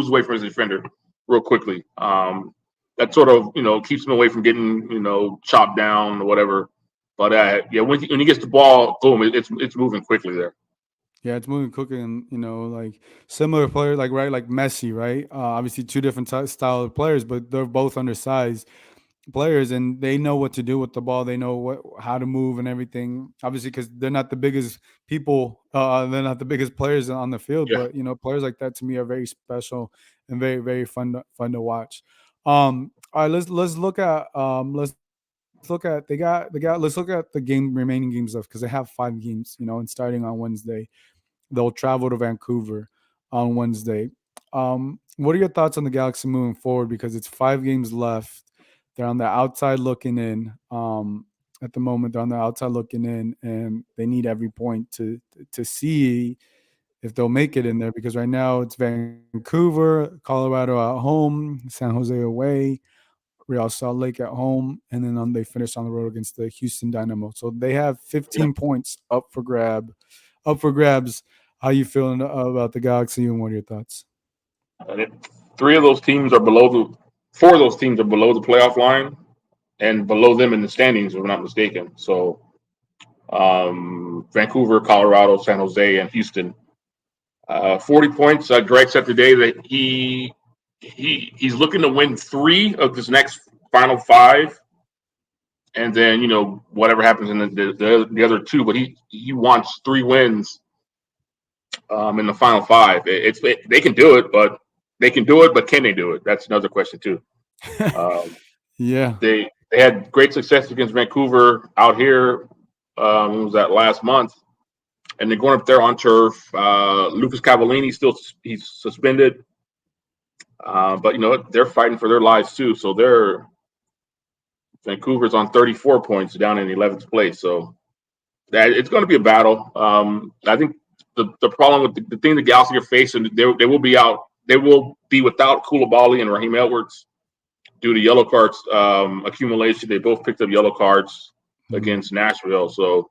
away from his defender real quickly. That sort of keeps him away from getting chopped down or whatever. But yeah, when he gets the ball, boom, it's moving quickly there. Yeah, it's moving quicker and like similar players, like right, like Messi, right? Obviously, two different style of players, but they're both undersized players, and they know what to do with the ball. They know how to move and everything. Obviously, because they're not the biggest people, they're not the biggest players on the field, Yeah, but players like that to me are very special and very very fun to watch. All right, let's look at let's look at the remaining games left because they have 5 games, and starting on Wednesday. They'll travel to Vancouver on Wednesday. What are your thoughts on the Galaxy moving forward? Because it's 5 games left. They're on the outside looking in. At the moment, they're on the outside looking in, and they need every point to see if they'll make it in there. Because right now it's Vancouver, Colorado at home, San Jose away, Real Salt Lake at home, and then they finish on the road against the Houston Dynamo. So they have yeah. 15 points up for grabs. How you feeling about the Galaxy, and what are your thoughts? And three of those teams are below the four of those teams are below the playoff line and below them in the standings, if I'm not mistaken. So Vancouver, Colorado, San Jose, and Houston. 40 points. Greg said today that he's looking to win 3 of his next final 5, and then whatever happens in the other 2. But he wants 3 wins in the final 5. They can do it, but can they do it? That's another question too. Um, Yeah, they had great success against Vancouver out here. It was that last month, and they're going up there on turf. Lucas Cavallini still he's suspended, but they're fighting for their lives too. So they're Vancouver's on 34 points, down in 11th place. So that it's going to be a battle. I think the problem with the thing the Galaxy are facing, they will be out. They will be without Koulibaly and Raheem Edwards due to yellow cards accumulation. They both picked up yellow cards against Nashville, so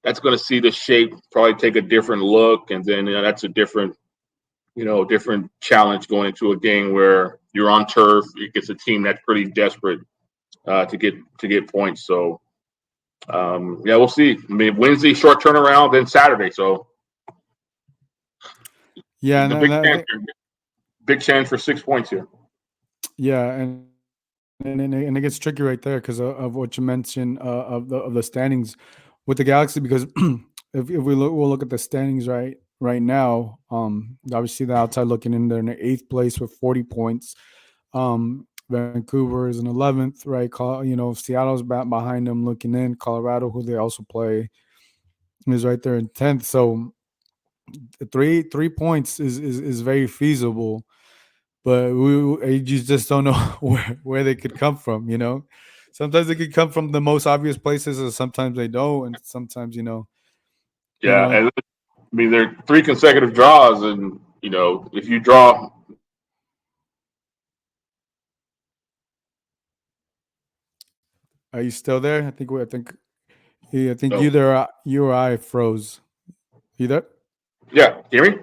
that's going to see the shape probably take a different look, and then that's a different challenge going into a game where you're on turf against a team that's pretty desperate to get points. So we'll see. I mean, Wednesday short turnaround, then Saturday. So yeah, the big chance for 6 points here. Yeah, and it gets tricky right there because of what you mentioned of the standings with the Galaxy. Because if we'll look at the standings right now, obviously the outside looking in, they're in the 8th place with 40 points. Vancouver is in 11th, right? Seattle's back behind them looking in. Colorado, who they also play, is right there in 10th. So 3 points is very feasible, but you just don't know where they could come from. Sometimes they could come from the most obvious places, and sometimes they don't, and sometimes Yeah, and I mean there are 3 consecutive draws, and if you draw. Are you still there? I think Oh, you or I froze. You there? yeah, hear me?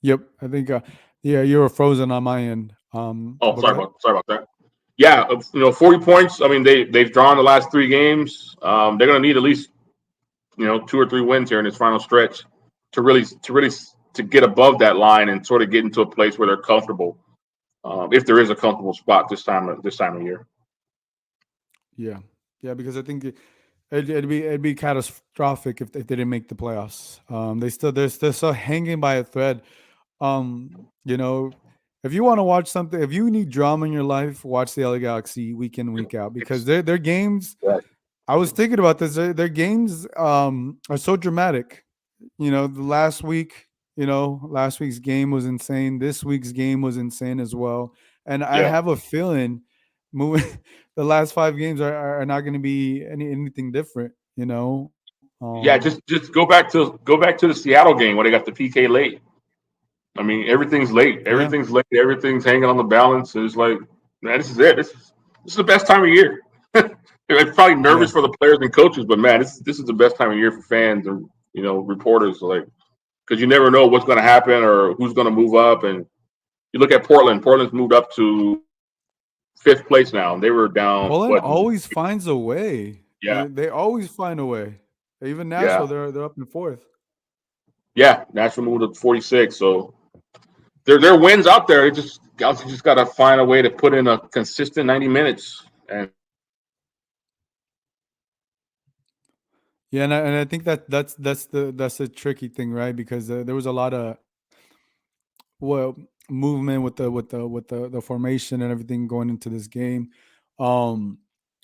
Yep. I think you were frozen on my end. Oh, But go ahead. sorry about that. Yeah, 40 points. I mean, they've drawn the last 3 games. They're going to need at least 2 or 3 wins here in this final stretch to really to get above that line and sort of get into a place where they're comfortable, if there is a comfortable spot this time of year. Yeah, yeah, because I think it'd be catastrophic if they didn't make the playoffs. They're still hanging by a thread. You know, if you want to watch something, if you need drama in your life, watch the LA Galaxy week in week out because their games. Right. I was thinking about this. Their games are so dramatic. The last week's game was insane. This week's game was insane as well. And I Yeah, have a feeling moving the last 5 games are not going to be anything different. yeah. Just go back to the Seattle game where they got the PK late. I mean, everything's late. Yeah, Everything's late. Everything's hanging on the balance. It's like, man, this is it. This is the best time of year. They're probably yeah, nervous for the players and coaches, but man, this is the best time of year for fans and reporters. Like, because you never know what's going to happen or who's going to move up. And you look at Portland. Portland's moved up to 5th place now. They were down Poland what? always finds a way. Yeah, They always find a way. Even Nashville, yeah, they're up in 4th. yeah. Nashville moved up to 46. So there are wins out there. Galaxy just got to find a way to put in a consistent 90 minutes. And Yeah, and I think that's the tricky thing, right? Because there was a lot of movement with the formation and everything going into this game. Um,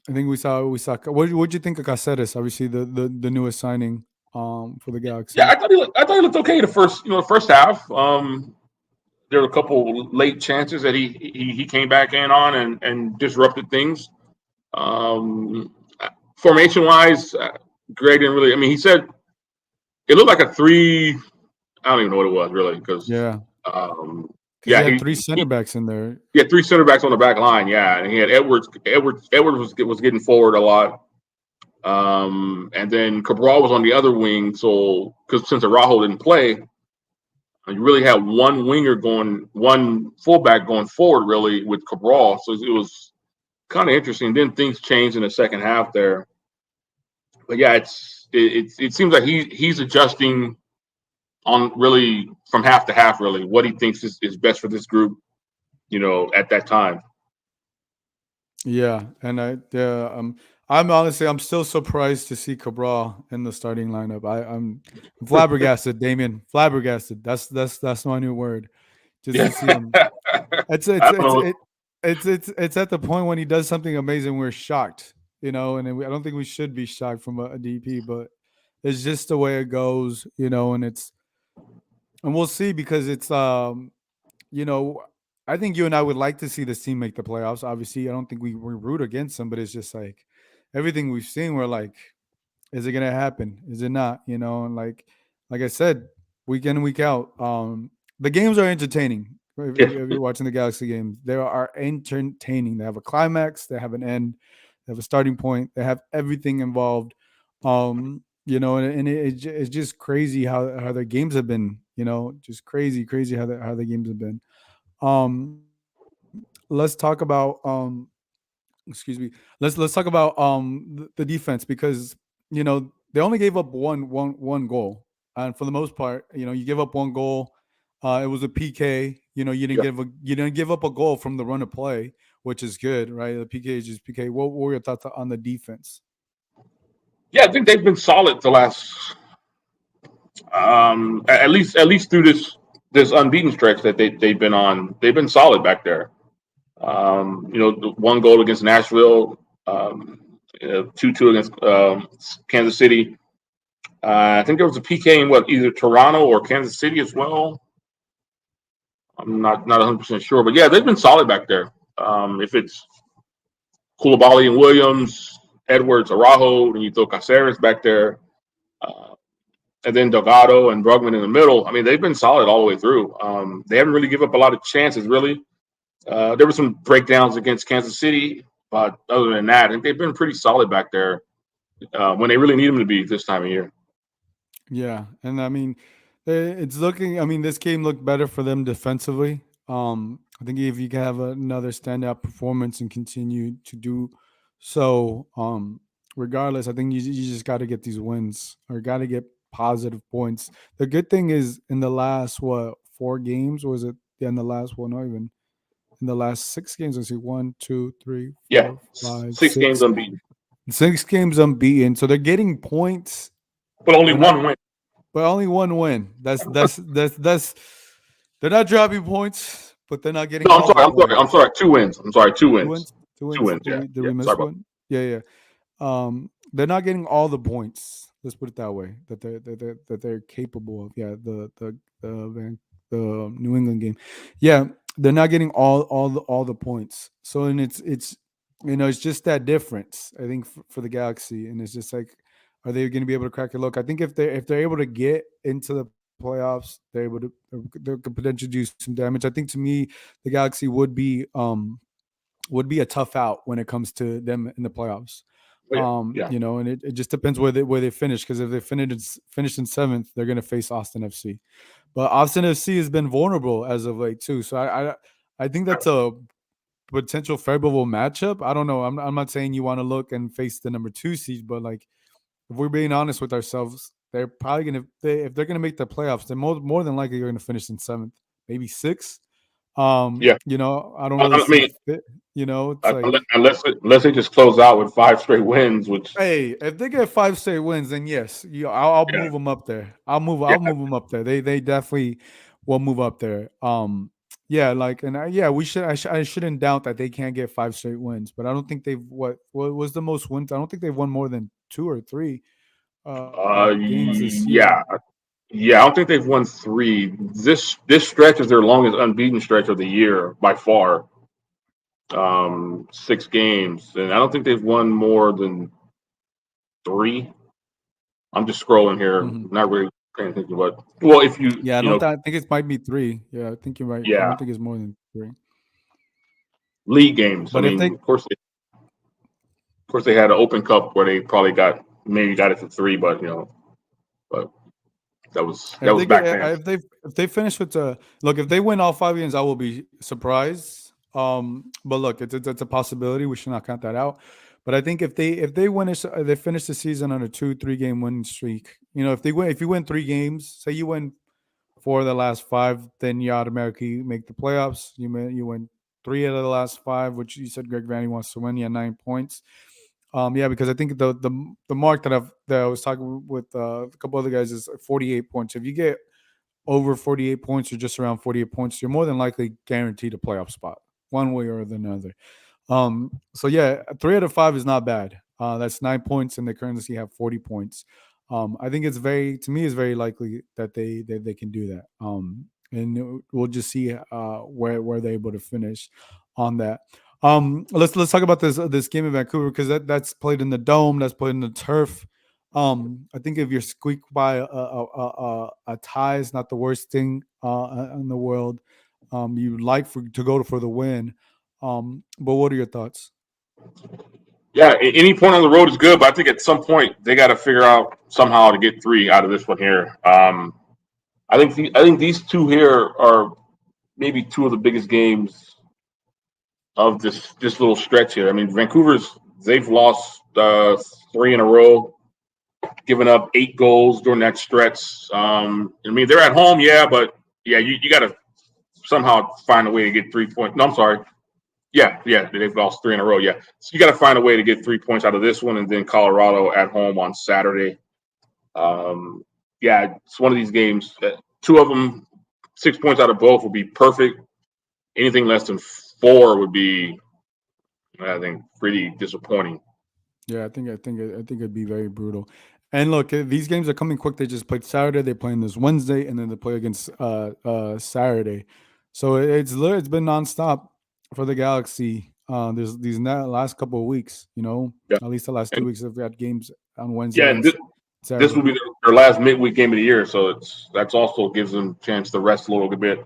I think we saw. What'd you think of Caceres? Obviously, the newest signing for the yeah, Galaxy. I thought he looked okay the first half. There were a couple late chances that he came back in on and disrupted things. Um, Formation wise, Greg didn't really. I mean, he said it looked like a 3. I don't even know what it was really because Yeah, um, because he yeah, had 3 center backs in there. he had 3 center backs on the back line. Yeah, and he had Edwards. Edwards was getting forward a lot. And then Cabral was on the other wing. So because since Araujo didn't play, you really had one fullback going forward really with Cabral. So it was kind of interesting. Then things changed in the second half there. But yeah, it seems like he's adjusting on really from half to half really what he thinks is best for this group, at that time. Yeah, and I'm still surprised to see Cabral in the starting lineup. I'm flabbergasted, Damien. Flabbergasted. That's my new word. Just Yeah. to see him. It's I it's don't it's know. it. it's at the point when he does something amazing, we're shocked, and then I don't think we should be shocked from a DP, but it's just the way it goes, and we'll see because you know, I think you and I would like to see this team make the playoffs. Obviously, I don't think we root against them, but it's just like everything we've seen, we're like, is it gonna happen? Is it not? And like I said, week in and week out, the games are entertaining. Yeah, If you're watching the Galaxy games, they are entertaining. They have a climax, they have an end, they have a starting point, they have everything involved. It's just crazy how their games have been. Just crazy how the games have been. Let's talk about excuse me. Let's talk about the defense because they only gave up one goal, and for the most part, you give up one goal. It was a PK. yeah, You didn't give up a goal from the run of play, which is good, right? The PK is just PK. What were your thoughts on the defense? yeah. I think they've been solid the last, at least through this unbeaten stretch that they've been on. They've been solid back there. The one goal against Nashville, 2-2 against Kansas City. I think there was a PK in either Toronto or Kansas City as well. I'm not 100% sure, but yeah, they've been solid back there. If it's Koulibaly and Williams, Edwards, Araujo, and you throw Caceres back there, uh, and then Delgado and Brugman in the middle. I mean, they've been solid all the way through. They haven't really given up a lot of chances, really. There were some breakdowns against Kansas City, but other than that, I think they've been pretty solid back there when they really need them to be this time of year. Yeah, and I mean, it's looking. I mean, this game looked better for them defensively. I think if you can have another standout performance and continue to do so, regardless, I think you just got to get these wins or got to get positive points. The good thing is in the last what 4 games was it? Yeah, in the last one, not even in the last 6 games. Let's see, one, two, three, Yeah, four, five, 6 games six, unbeaten, 6 games unbeaten. So they're getting points. but only They're not one win. but only one win. That's they're not dropping points, but they're not getting No, I'm all the sorry. I'm sorry. I'm points. sorry. 2 wins. I'm sorry. Two Two wins. wins, two Two wins. wins. Yeah. Did Yeah. we Sorry miss about one? Yeah, yeah. They're not getting all the points. Let's put it that way. That they're capable of. Yeah, the New England game. Yeah, they're not getting all the points. So and it's it's just that difference. I think for the Galaxy, and it's just like, are they going to be able to crack a look? I think if they're able to get into the playoffs, they're able to they could potentially do some damage. I think to me, the Galaxy would be a tough out when it comes to them in the playoffs. it. Oh, yeah. Yeah. And it just depends where they finish. Because if they finish in seventh, they're gonna face Austin FC. But Austin FC has been vulnerable as of late too. So I think that's a potential favorable matchup. I don't know. I'm not saying you want to look and face the number 2 seed, but like if we're being honest with ourselves, they're probably gonna if they're gonna make the playoffs, they're more than likely gonna finish in seventh, maybe sixth. Yeah. I don't really I see mean, fit. It's like, unless they just close out with 5 straight wins, which hey, if they get 5 straight wins, then yes, I'll yeah, move them up there. I'll yeah. move them up there. They definitely will move up there. Yeah, like, and yeah, I shouldn't doubt that they can't get 5 straight wins, but I don't think they've what was the most wins. I don't think they've won more than 2 or 3 games this year. Yeah. Yeah, I don't think they've won three. This stretch is their longest unbeaten stretch of the year by far. 6 games, and I don't think they've won more than three. I'm just scrolling here, Mhm. not really paying attention. But well, if you Yeah, you know, I think it might be 3. Yeah, I think you're right. I yeah, don't think it's more than 3. league games. I But if they mean, of course they had an Open Cup where they probably maybe got it to three, but but that If was they get back then. if they finish with the look, if they win all 5 games, I will be surprised. But look, it's a possibility. We should not count that out. But I think they finish the season on a 2-3 game winning streak. If you win 3 games, say you win 4 of the last 5, then you automatically make the playoffs. You win 3 out of the last 5, which you said Greg Vanny wants to win. You had 9 points. Yeah, because I think the mark that I was talking with a couple other guys is 48 points. If you get over 48 points or just around 48 points, you're more than likely guaranteed a playoff spot. one way or another. So yeah, 3 out of 5 is not bad. That's 9 points, and they currently have 40 points. I think to me, it's very likely that they can do that. And we'll just see where they're able to finish on that. Let's talk about this game in Vancouver, because that's played in the dome, that's played in the turf. I think if you're squeaked by a tie is not the worst thing in the world. You like to go for the win. But what are your thoughts? Yeah, any point on the road is good, but I think at some point they got to figure out somehow to get 3 out of this one here. I think these two here are maybe 2 of the biggest games of this little stretch here. I mean, they've lost 3 in a row, giving up 8 goals during that stretch. I mean, they're at home, yeah, but yeah, you got to somehow find a way to get 3 points. No, I'm sorry. Yeah, they've lost 3 in a row. Yeah, so you got to find a way to get 3 points out of this one, and then Colorado at home on Saturday. Um, yeah, it's one of these games. 2 of them, 6 points out of both would be perfect. Anything less than 4 would be, I think, pretty disappointing. Yeah, I think it'd be very brutal. And look, these games are coming quick. They just played Saturday. They're playing this Wednesday, and then they play against Saturday. So it's been nonstop for the Galaxy. There's these last couple of weeks. Yeah, At least the last two and weeks, they've got games on Wednesday yeah, and and this will Saturday. be their last midweek game of the year, so that's also gives them a chance to rest a little bit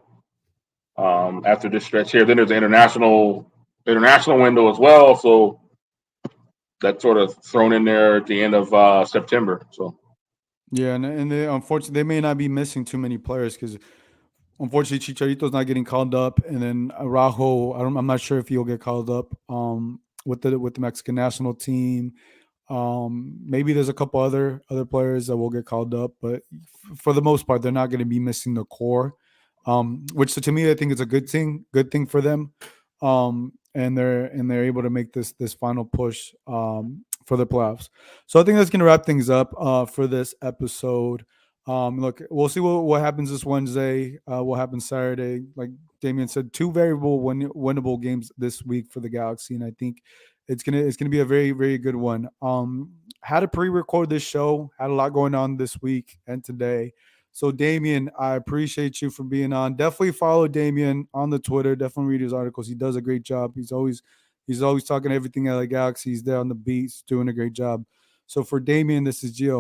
after this stretch here. Then there's the international window as well, so that's sort of thrown in there at the end of September. So Yeah, and unfortunately, they may not be missing too many players, because unfortunately, Chicharito's not getting called up, and then Araujo, I'm not sure if he'll get called up with the Mexican national team. Maybe there's a couple other players that will get called up, but for the most part, they're not going to be missing the core. Which to me, I think is a good thing. Good thing for them. And they're able to make this final push for the playoffs. So I think that's going to wrap things up for this episode. Look, we'll see what happens this Wednesday. What happens Saturday? Like Damien said, 2 winnable games this week for the Galaxy, and I think it's gonna be a very very good one. Had to pre-record this show. Had a lot going on this week and today. So Damien, I appreciate you for being on. Definitely follow Damien on the Twitter. Definitely read his articles. He does a great job. He's always talking everything at the Galaxy. He's there on the beats, doing a great job. So for Damien, this is Gio.